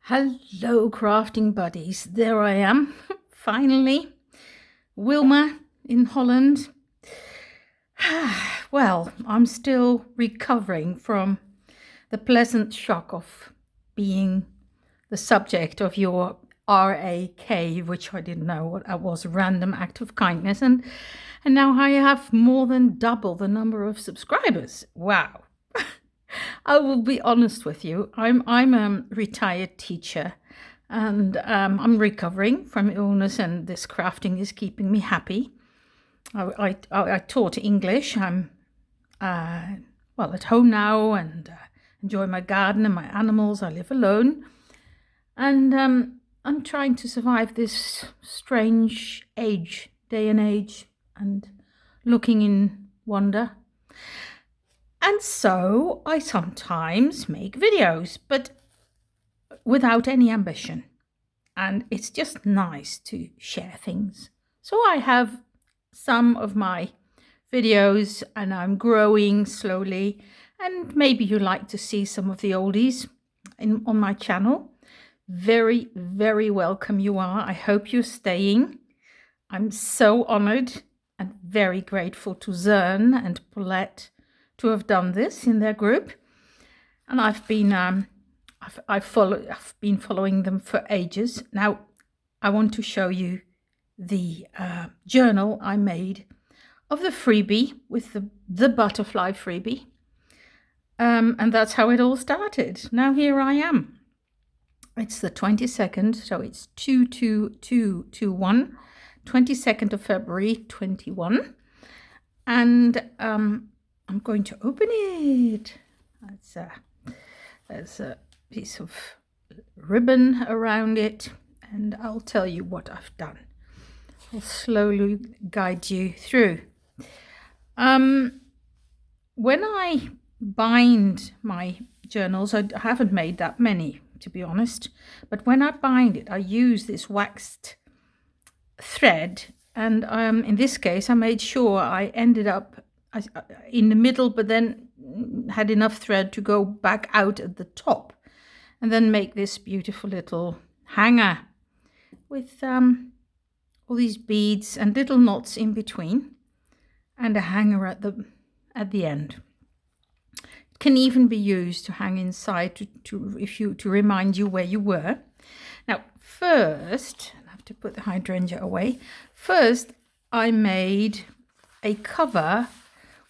Hello, crafting buddies. There I am, finally. Wilma in Holland. Well, I'm still recovering from the pleasant shock of being the subject of your RAK, which I didn't know what that was, random act of kindness. And now I have more than double the number of subscribers. Wow. I will be honest with you. I'm a retired teacher, and I'm recovering from illness, and this crafting is keeping me happy. I taught English. I'm at home now and enjoy my garden and my animals. I live alone, and I'm trying to survive this strange day and age, and looking in wonder. And so I sometimes make videos, but without any ambition. And it's just nice to share things. So I have some of my videos and I'm growing slowly. And maybe you like to see some of the oldies on my channel. Very, very welcome you are. I hope you're staying. I'm so honored and very grateful to Zern and Paulette to have done this in their group, and I've been following them for ages. Now I want to show you the journal I made of the freebie with the butterfly freebie, and that's how it all started. Now here I am. It's the 22nd, so it's 22221, 22nd of February 21, and I'm going to open it. There's a piece of ribbon around it, and I'll tell you what I've done. I'll slowly guide you through. When I bind my journals, I haven't made that many, to be honest, but when I bind it, I use this waxed thread, and in this case, I made sure I ended up in the middle, but then had enough thread to go back out at the top, and then make this beautiful little hanger with all these beads and little knots in between, and a hanger at the end. It can even be used to hang inside to remind you where you were. Now, first, I have to put the hydrangea away. First, I made a cover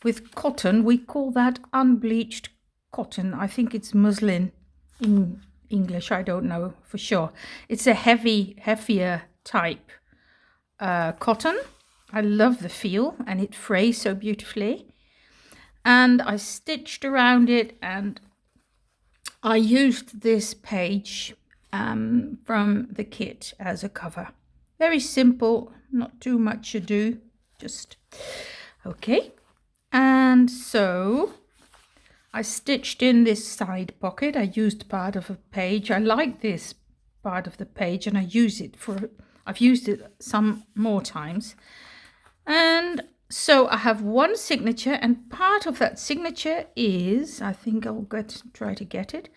with cotton. We call that unbleached cotton. I think it's muslin in English. I don't know for sure. It's a heavier type cotton. I love the feel, and it frays so beautifully. And I stitched around it, and I used this page from the kit as a cover. Very simple, not too much ado, just okay. And so I stitched in this side pocket. I used part of a page. I like this part of the page, and I've used it some more times. And so I have one signature, and part of that signature is, I think I'll try to get it.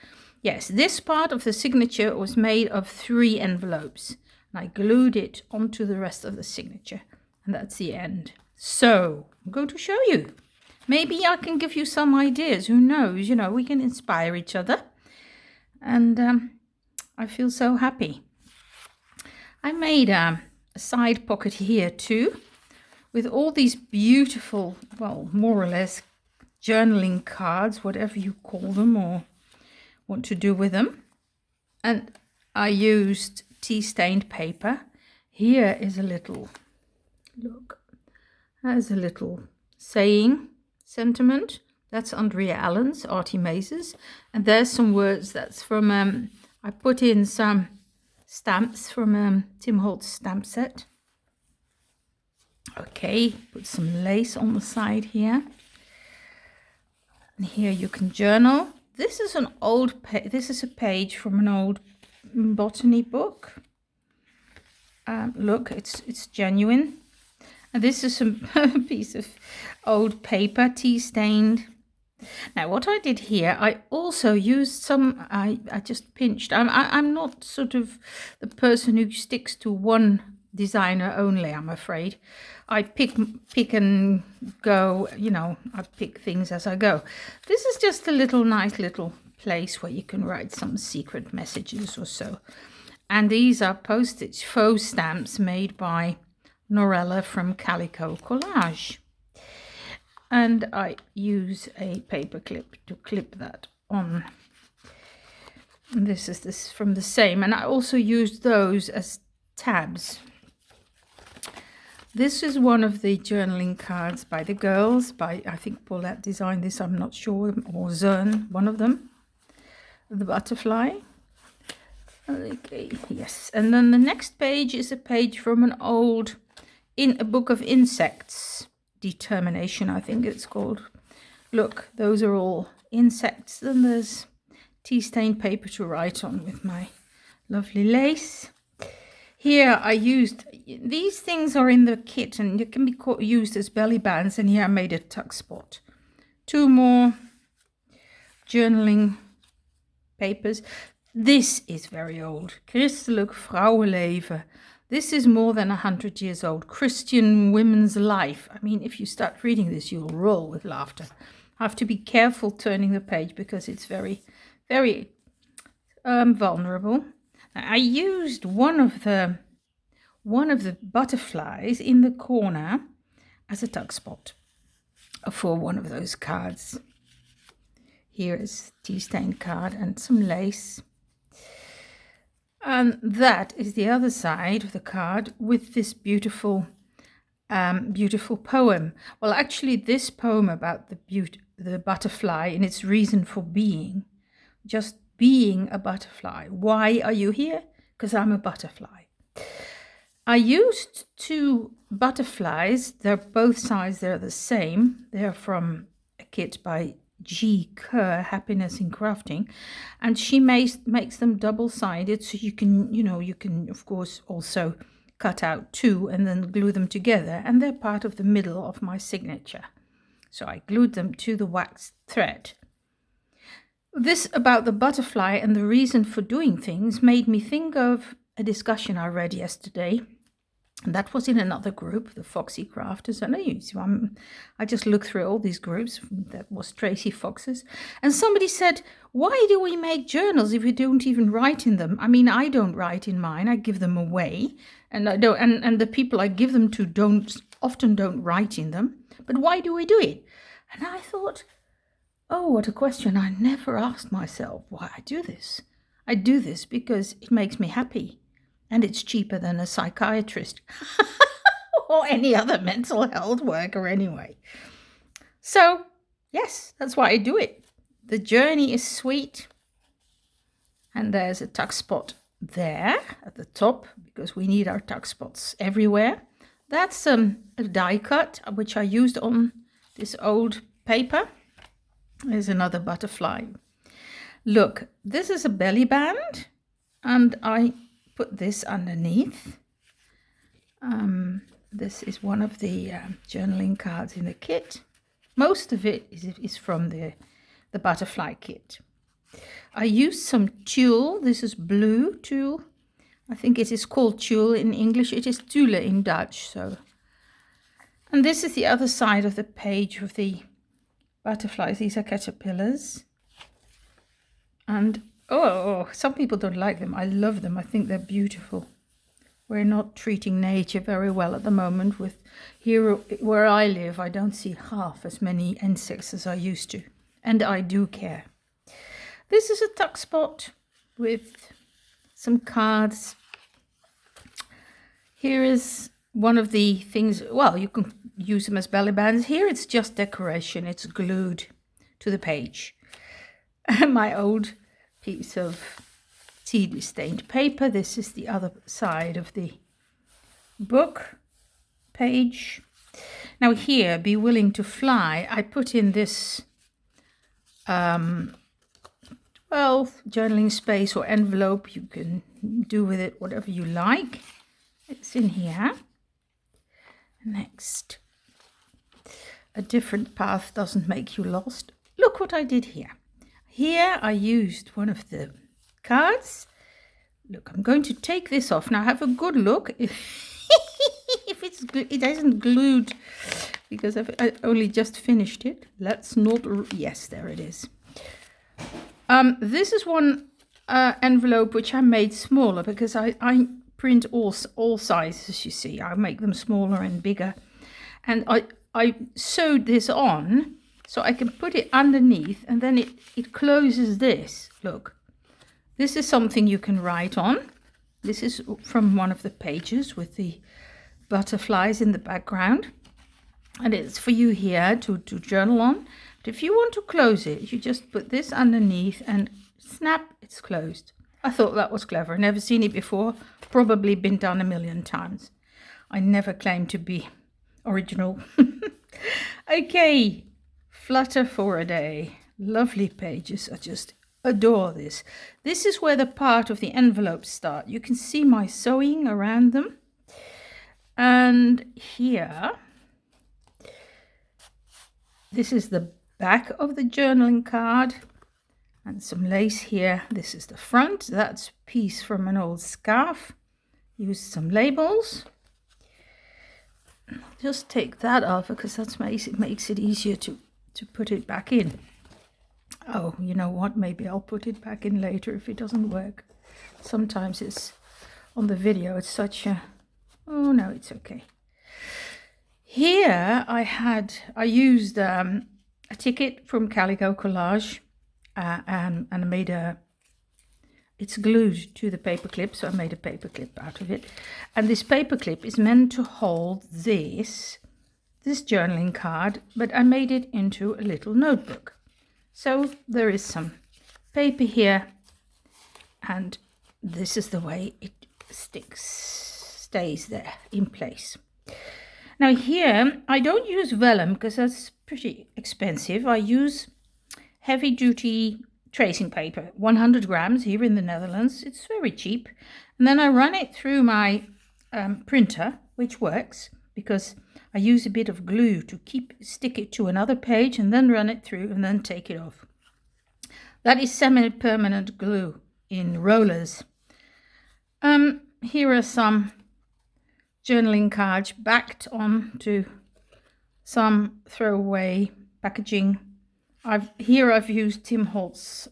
Yes, this part of the signature was made of 3 envelopes, and I glued it onto the rest of the signature, and that's the end. So I'm going to show you. Maybe I can give you some ideas. Who knows? We can inspire each other. And I feel so happy. I made a side pocket here too, with all these beautiful, well, more or less journaling cards, whatever you call them or want to do with them. And I used tea-stained paper. Here is a little, look, there's a little saying, sentiment. That's Andrea Allen's, Artie Mazes. And there's some words that's from, I put in some stamps from Tim Holt's stamp set. Okay, put some lace on the side here. And here you can journal. This is an old this is a page from an old botany book. Look, it's genuine. And this is a piece of old paper, tea stained, Now, what I did here, I also used some, I just pinched. I'm not sort of the person who sticks to one designer only, I'm afraid. I pick and go, I pick things as I go. This is just a nice little place where you can write some secret messages or so. And these are postage faux stamps made by Norella from Calico Collage. And I use a paper clip to clip that on. And this is from the same. And I also used those as tabs. This is one of the journaling cards by the girls, I think Paulette designed this, I'm not sure, or Zern, one of them. The butterfly. Okay, yes. And then the next page is a page from a book of insects. Determination, I think it's called. Look, those are all insects. Then there's tea stained paper to write on with my lovely lace. Here I used, these things are in the kit and it can be used as belly bands, and here I made a tuck spot. 2 more journaling papers. This is very old. Christelijk Vrouwenleven. This is more than 100 years old. Christian women's life. I mean, if you start reading this, you'll roll with laughter. I have to be careful turning the page because it's very, very vulnerable. I used one of the butterflies in the corner as a tuck spot for one of those cards. Here is tea stained card and some lace. And that is the other side of the card with this beautiful poem. Well, actually, this poem about the butterfly and its reason for being, just being a butterfly. Why are you here? Because I'm a butterfly. I used 2 butterflies. They're both sides. They're the same. They're from a kit by G. Kerr, Happiness in Crafting, and she makes them double-sided, so you can of course also cut out 2 and then glue them together, and they're part of the middle of my signature. So I glued them to the waxed thread. This about the butterfly and the reason for doing things made me think of a discussion I read yesterday. And that was in another group, the Foxy Crafters. And I just looked through all these groups. That was Tracy Fox's. And somebody said, why do we make journals if we don't even write in them? I mean, I don't write in mine. I give them away. And I don't. And the people I give them to often don't write in them. But why do we do it? And I thought, oh, what a question. I never asked myself why I do this. I do this because it makes me happy. And it's cheaper than a psychiatrist or any other mental health worker anyway. So, yes, that's why I do it. The journey is sweet. And there's a tuck spot there at the top because we need our tuck spots everywhere. That's a die cut, which I used on this old paper. There's another butterfly. Look, this is a belly band, and I put this underneath. This is one of the journaling cards in the kit. Most of it is from the butterfly kit. I used some tulle. This is blue tulle. I think it is called tulle in English. It is tulle in Dutch. And this is the other side of the page of the butterflies. These are caterpillars. And some people don't like them. I love them. I think they're beautiful. We're not treating nature very well at the moment. With here where I live, I don't see half as many insects as I used to. And I do care. This is a tuck spot with some cards. Here is one of the things, well, you can use them as belly bands. Here it's just decoration. It's glued to the page. My old piece of tea stained paper. This is the other side of the book page. Now here, be willing to fly. I put in this, journaling space or envelope. You can do with it whatever you like. It's in here. Next. A different path doesn't make you lost. look what I did here. Here I used one of the cards. Look, I'm going to take this off. Now have a good look. If it isn't glued, because I only just finished it. Let's not, yes, there it is. This is one envelope which I made smaller because I print all sizes, you see. I make them smaller and bigger. And I sewed this on so I can put it underneath, and then it closes this. Look, this is something you can write on. This is from one of the pages with the butterflies in the background. And it's for you here to journal on. But if you want to close it, you just put this underneath and snap, it's closed. I thought that was clever. Never seen it before. Probably been done a million times. I never claim to be original. Okay, Flutter for a Day. Lovely pages. I just adore this. This is where the part of the envelopes start. You can see my sewing around them. And here, this is the back of the journaling card. And some lace here. This is the front. That's a piece from an old scarf. Use some labels. Just take that off because that makes it easier to put it back in. Oh, you know what? Maybe I'll put it back in later if it doesn't work. Sometimes it's on the video. It's such a... Oh, no, it's okay. Here I used a ticket from Calico Collage. And I made it's glued to the paper clip, so I made a paper clip out of it. And this paper clip is meant to hold this journaling card, but I made it into a little notebook. So there is some paper here, and this is the way it stays there in place. Now here, I don't use vellum because that's pretty expensive. I use heavy duty tracing paper, 100 grams here in the Netherlands. It's very cheap. And then I run it through my printer, which works because I use a bit of glue to stick it to another page and then run it through and then take it off. That is semi-permanent glue in rollers. Here are some journaling cards backed onto some throwaway packaging. I've used Tim Holtz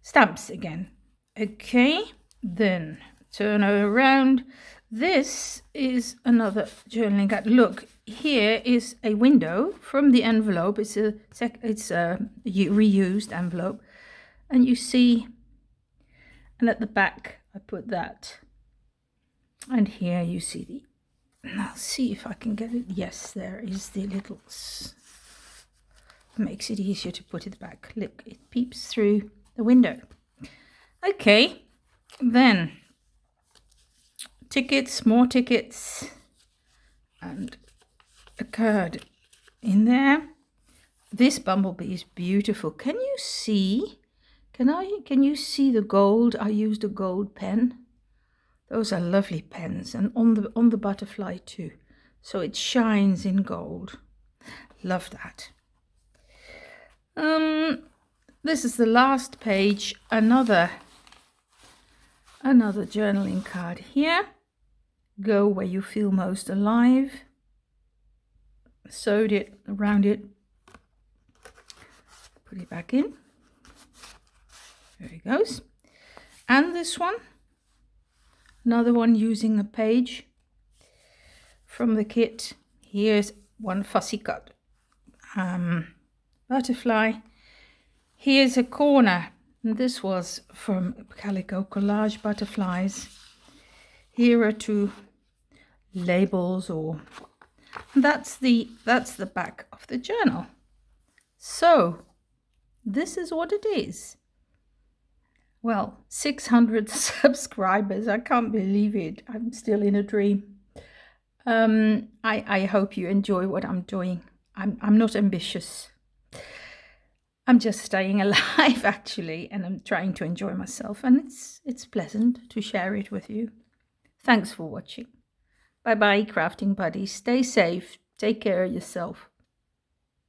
stamps again. Okay, then turn around. This is another journaling card. Look, here is a window from the envelope. It's a reused envelope, and you see, and at the back I put that, and here you see the. I'll see if I can get it. Yes, there is the little. Makes it easier to put it back. Look, it peeps through the window. Okay, then tickets, more tickets, and a card in there. This bumblebee is beautiful. Can you see? Can you see the gold? I used a gold pen. Those are lovely pens, and on the butterfly too. So it shines in gold. Love that. This is the last page, another journaling card here. Go where you feel most alive. Sewed it around it. Put it back in. There it goes. And this one, another one using a page from the kit. Here's one fussy cut. Butterfly. Here's a corner, and this was from Calico Collage butterflies. Here are two labels, or that's the back of the journal. So this is what it is. Well, 600 subscribers. I can't believe it. I'm still in a dream. I hope you enjoy what I'm doing. I'm not ambitious. I'm just staying alive, actually, and I'm trying to enjoy myself, and it's pleasant to share it with you. Thanks for watching. Bye-bye, crafting buddies. Stay safe. Take care of yourself.